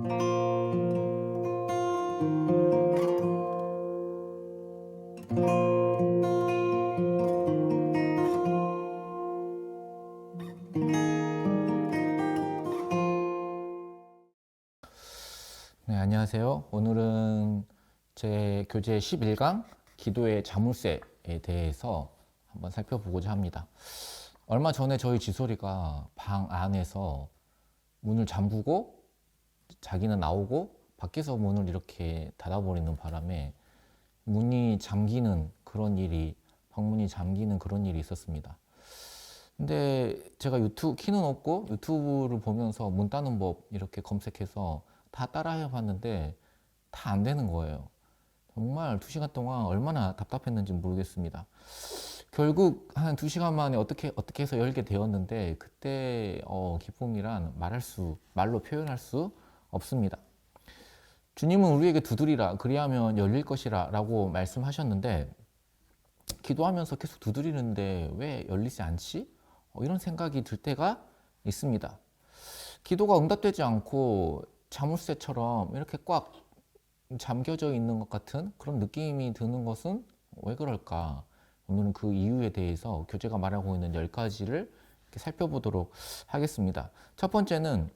네, 안녕하세요. 오늘은 제 교재 11강 기도의 자물쇠에 대해서 한번 살펴보고자 합니다. 얼마 전에 저희 지솔이가 방 안에서 문을 잠그고 자기는 나오고 밖에서 문을 이렇게 닫아버리는 바람에 문이 잠기는 그런 일이, 방문이 잠기는 그런 일이 있었습니다. 근데 제가 유튜브 키는 없고 유튜브를 보면서 문 따는 법 이렇게 검색해서 다 따라해 봤는데 다 안 되는 거예요. 정말 2시간 동안 얼마나 답답했는지 모르겠습니다. 결국 한 2시간 만에 어떻게 해서 열게 되었는데 그때 기쁨이란 말로 표현할 수 없습니다. 주님은 우리에게 두드리라 그리하면 열릴 것이라 라고 말씀하셨는데 기도하면서 계속 두드리는데 왜 열리지 않지? 이런 생각이 들 때가 있습니다. 기도가 응답되지 않고 자물쇠처럼 이렇게 꽉 잠겨져 있는 것 같은 그런 느낌이 드는 것은 왜 그럴까? 오늘은 그 이유에 대해서 교재가 말하고 있는 10가지를 살펴보도록 하겠습니다. 첫 번째는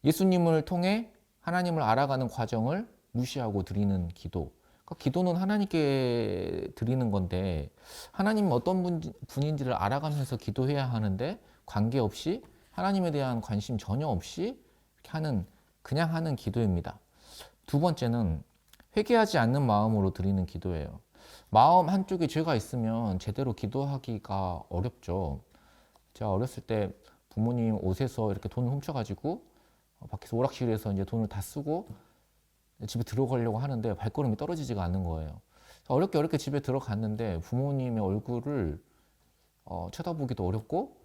예수님을 통해 하나님을 알아가는 과정을 무시하고 드리는 기도. 그러니까 기도는 하나님께 드리는 건데 하나님 어떤 분인지를 알아가면서 기도해야 하는데 관계없이 하나님에 대한 관심 전혀 없이 이렇게 그냥 하는 기도입니다. 두 번째는 회개하지 않는 마음으로 드리는 기도예요. 마음 한쪽에 죄가 있으면 제대로 기도하기가 어렵죠. 제가 어렸을 때 부모님 옷에서 이렇게 돈을 훔쳐가지고 밖에서 오락실에서 이제 돈을 다 쓰고 집에 들어가려고 하는데 발걸음이 떨어지지가 않는 거예요. 어렵게 집에 들어갔는데 부모님의 얼굴을 쳐다보기도 어렵고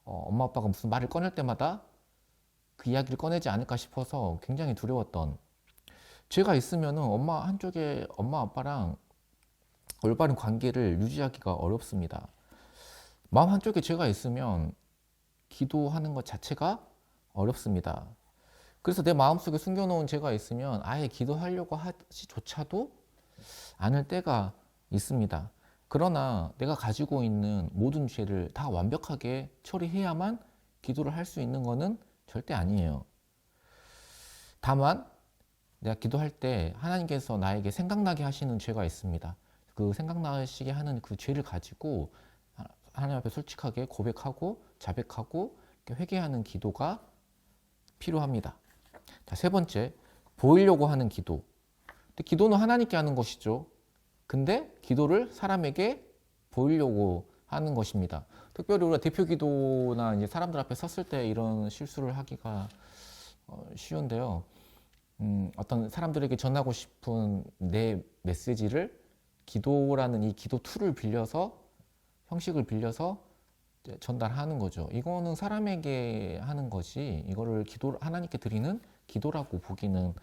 엄마 아빠가 무슨 말을 꺼낼 때마다 그 이야기를 꺼내지 않을까 싶어서 굉장히 두려웠던, 죄가 있으면은 한쪽에 엄마 아빠랑 올바른 관계를 유지하기가 어렵습니다. 마음 한쪽에 죄가 있으면 기도하는 것 자체가 어렵습니다. 그래서 내 마음속에 숨겨놓은 죄가 있으면 아예 기도하려고 하지조차도 않을 때가 있습니다. 그러나 내가 가지고 있는 모든 죄를 다 완벽하게 처리해야만 기도를 할 수 있는 것은 절대 아니에요. 다만 내가 기도할 때 하나님께서 나에게 생각나게 하시는 죄가 있습니다. 그 생각나시게 하는 그 죄를 가지고 하나님 앞에 솔직하게 고백하고 자백하고 회개하는 기도가 필요합니다. 자, 세 번째, 보이려고 하는 기도. 근데 기도는 하나님께 하는 것이죠. 근데 기도를 사람에게 보이려고 하는 것입니다. 특별히 우리가 대표 기도나 이제 사람들 앞에 섰을 때 이런 실수를 하기가 쉬운데요. 어떤 사람들에게 전하고 싶은 내 메시지를 기도라는 이 기도 툴을 빌려서, 형식을 빌려서 전달하는 거죠. 이거는 사람에게 하는 것이, 이거를 하나님께 드리는 기도라고 보기는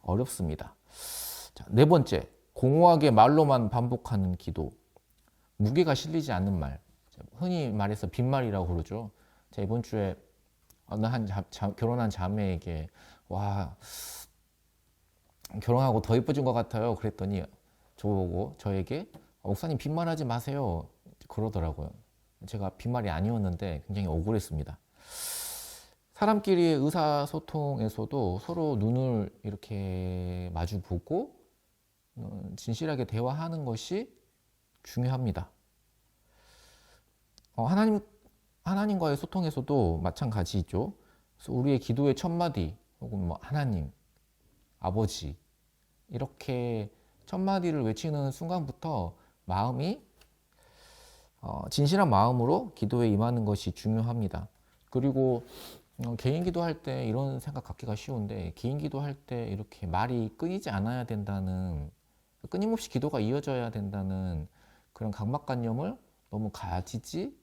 어렵습니다. 자, 네 번째, 공허하게 말로만 반복하는 기도. 무게가 실리지 않는 말. 흔히 말해서 빈말이라고 그러죠. 자, 이번 주에 어느 결혼한 자매에게 와, 결혼하고 더 예뻐진 것 같아요. 그랬더니 저에게 목사님 빈말하지 마세요. 그러더라고요. 제가 빈말이 아니었는데 굉장히 억울했습니다. 사람끼리의 의사소통에서도 서로 눈을 이렇게 마주 보고 진실하게 대화하는 것이 중요합니다. 하나님과의 소통에서도 마찬가지죠. 그래서 우리의 기도의 첫 마디 혹은 하나님, 아버지 이렇게 첫 마디를 외치는 순간부터 마음이 진실한 마음으로 기도에 임하는 것이 중요합니다. 그리고 개인 기도할 때 이런 생각 갖기가 쉬운데, 개인 기도할 때 이렇게 말이 끊이지 않아야 된다는, 끊임없이 기도가 이어져야 된다는 그런 강박관념을 너무 가지지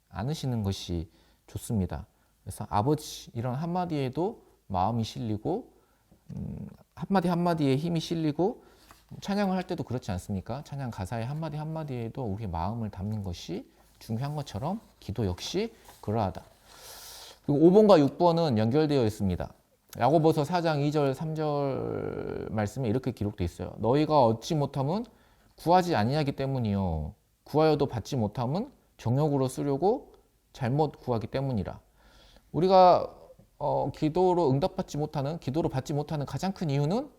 않으시는 것이 좋습니다. 그래서 아버지 이런 한마디에도 마음이 실리고 한마디 한마디에 힘이 실리고, 찬양을 할 때도 그렇지 않습니까? 찬양 가사의 한마디 한마디에도 우리의 마음을 담는 것이 중요한 것처럼 기도 역시 그러하다. 그리고 5번과 6번은 연결되어 있습니다. 야고보서 4장 2절 3절 말씀에 이렇게 기록되어 있어요. 너희가 얻지 못함은 구하지 아니하기 때문이요 구하여도 받지 못함은 정욕으로 쓰려고 잘못 구하기 때문이라. 우리가 기도로 응답받지 못하는, 기도로 받지 못하는 가장 큰 이유는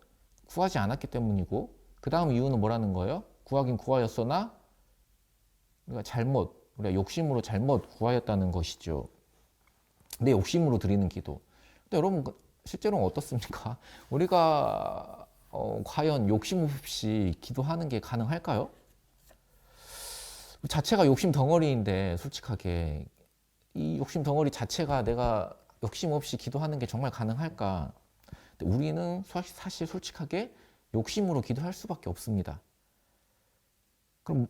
구하지 않았기 때문이고, 그 다음 이유는 뭐라는 거예요? 구하긴 구하였으나 우리가 욕심으로 잘못 구하였다는 것이죠. 내 욕심으로 드리는 기도. 근데 여러분 실제로는 어떻습니까? 우리가 과연 욕심 없이 기도하는 게 가능할까요? 자체가 욕심 덩어리인데 솔직하게 이 욕심 덩어리 자체가 내가 욕심 없이 기도하는 게 정말 가능할까? 근데 우리는 사실 솔직하게 욕심으로 기도할 수밖에 없습니다.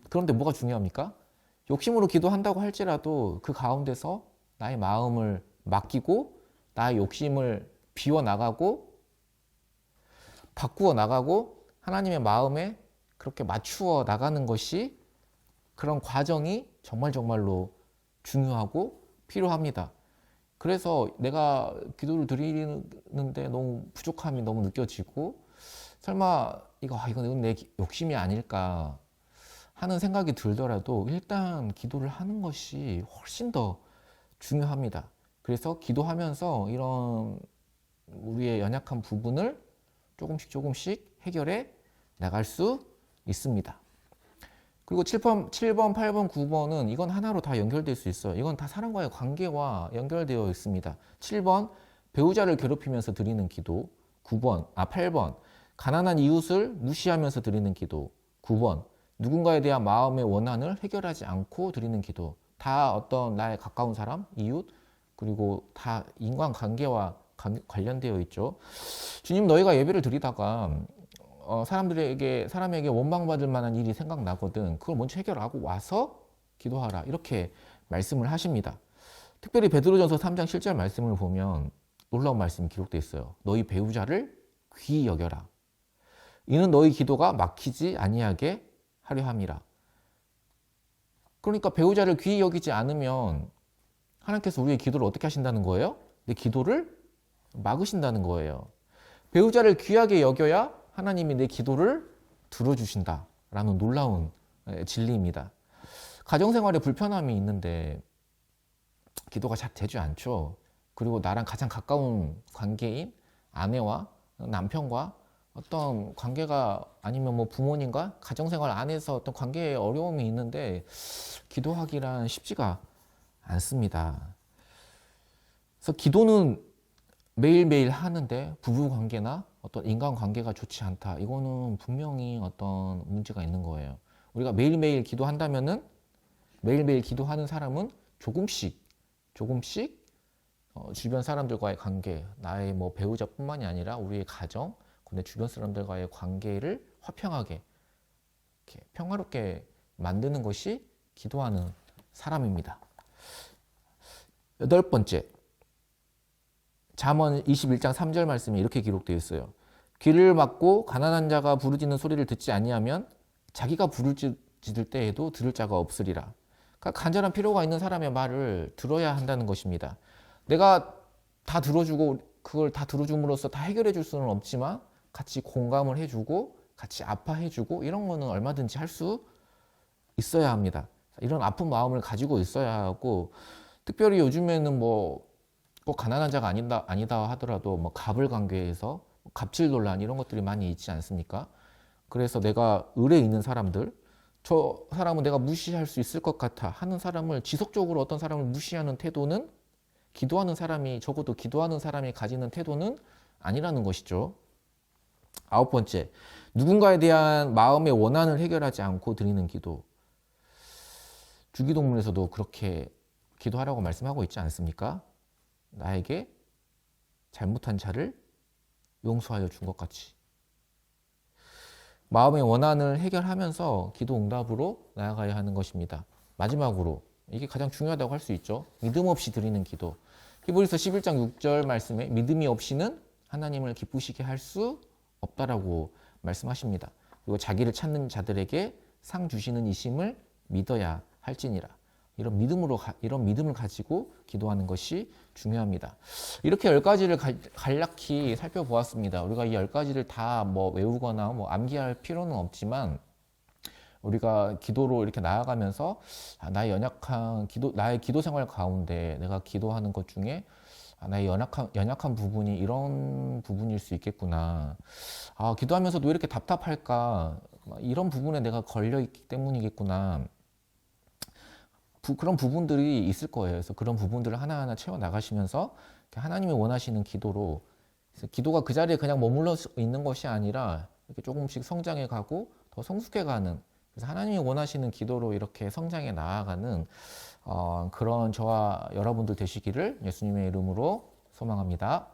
그런데 뭐가 중요합니까? 욕심으로 기도한다고 할지라도 그 가운데서 나의 마음을 맡기고 나의 욕심을 비워나가고 바꾸어 나가고 하나님의 마음에 그렇게 맞추어 나가는 것이, 그런 과정이 정말로 중요하고 필요합니다. 그래서 내가 기도를 드리는데 너무 부족함이 너무 느껴지고, 설마 이건 내 욕심이 아닐까 하는 생각이 들더라도 일단 기도를 하는 것이 훨씬 더 중요합니다. 그래서 기도하면서 이런 우리의 연약한 부분을 조금씩 해결해 나갈 수 있습니다. 그리고 7번, 8번, 9번은 이건 하나로 다 연결될 수 있어요. 이건 다 사람과의 관계와 연결되어 있습니다. 7번, 배우자를 괴롭히면서 드리는 기도. 8번, 가난한 이웃을 무시하면서 드리는 기도. 9번, 누군가에 대한 마음의 원한을 해결하지 않고 드리는 기도. 다 어떤 나의 가까운 사람, 이웃, 그리고 다 인간관계와 관련되어 있죠. 주님, 너희가 예배를 드리다가 사람에게 원망받을 만한 일이 생각나거든. 그걸 먼저 해결하고 와서 기도하라. 이렇게 말씀을 하십니다. 특별히 베드로전서 3장 7절 말씀을 보면 놀라운 말씀이 기록되어 있어요. 너희 배우자를 귀히 여겨라. 이는 너희 기도가 막히지 아니하게 하려 함이라. 그러니까 배우자를 귀히 여기지 않으면 하나님께서 우리의 기도를 어떻게 하신다는 거예요? 내 기도를 막으신다는 거예요. 배우자를 귀하게 여겨야 하나님이 내 기도를 들어주신다라는 놀라운 진리입니다. 가정생활에 불편함이 있는데 기도가 잘 되지 않죠. 그리고 나랑 가장 가까운 관계인 아내와 남편과 어떤 관계가, 아니면 뭐 부모님과 가정생활 안에서 어떤 관계에 어려움이 있는데 기도하기란 쉽지가 않습니다. 그래서 기도는 매일매일 하는데 부부관계나 어떤 인간관계가 좋지 않다. 이거는 분명히 어떤 문제가 있는 거예요. 우리가 매일매일 기도한다면은, 매일매일 기도하는 사람은 조금씩 주변 사람들과의 관계, 나의 뭐 배우자뿐만이 아니라 우리의 가정, 근데 주변 사람들과의 관계를 화평하게, 이렇게 평화롭게 만드는 것이 기도하는 사람입니다. 8번째, 잠언 21장 3절 말씀이 이렇게 기록되어 있어요. 귀를 막고 가난한 자가 부르짖는 소리를 듣지 아니하면 자기가 부르짖을 때에도 들을 자가 없으리라. 그러니까 간절한 필요가 있는 사람의 말을 들어야 한다는 것입니다. 내가 다 들어주고 그걸 다 들어줌으로써 다 해결해 줄 수는 없지만 같이 공감을 해주고 같이 아파해주고 이런 거는 얼마든지 할 수 있어야 합니다. 이런 아픈 마음을 가지고 있어야 하고, 특별히 요즘에는 뭐 꼭 가난한 자가 아니다 하더라도 뭐 갑을 관계에서 갑질 논란 이런 것들이 많이 있지 않습니까? 그래서 내가 을에 있는 사람들, 저 사람은 내가 무시할 수 있을 것 같아 하는 사람을, 지속적으로 어떤 사람을 무시하는 태도는 적어도 기도하는 사람이 가지는 태도는 아니라는 것이죠. 9번째, 누군가에 대한 마음의 원한을 해결하지 않고 드리는 기도. 주기도문에서도 그렇게 기도하라고 말씀하고 있지 않습니까? 나에게 잘못한 자를 용서하여 준 것 같이. 마음의 원한을 해결하면서 기도 응답으로 나아가야 하는 것입니다. 마지막으로, 이게 가장 중요하다고 할 수 있죠. 믿음 없이 드리는 기도. 히브리서 11장 6절 말씀에 믿음이 없이는 하나님을 기쁘시게 할 수 없다라고 말씀하십니다. 그리고 자기를 찾는 자들에게 상 주시는 이심을 믿어야 할지니라. 이런 믿음을 가지고 기도하는 것이 중요합니다. 이렇게 10가지를 간략히 살펴보았습니다. 우리가 이 10가지를 다 뭐 외우거나 뭐 암기할 필요는 없지만 우리가 기도로 이렇게 나아가면서 나의 기도 생활 가운데 내가 기도하는 것 중에 나의 연약한 부분이 이런 부분일 수 있겠구나. 기도하면서도 왜 이렇게 답답할까? 이런 부분에 내가 걸려 있기 때문이겠구나. 그런 부분들이 있을 거예요. 그래서 그런 부분들을 하나하나 채워 나가시면서 하나님이 원하시는 기도로, 그래서 기도가 그 자리에 그냥 머물러 있는 것이 아니라 이렇게 조금씩 성장해 가고 더 성숙해 가는, 그래서 하나님이 원하시는 기도로 이렇게 성장해 나아가는 그런 저와 여러분들 되시기를 예수님의 이름으로 소망합니다.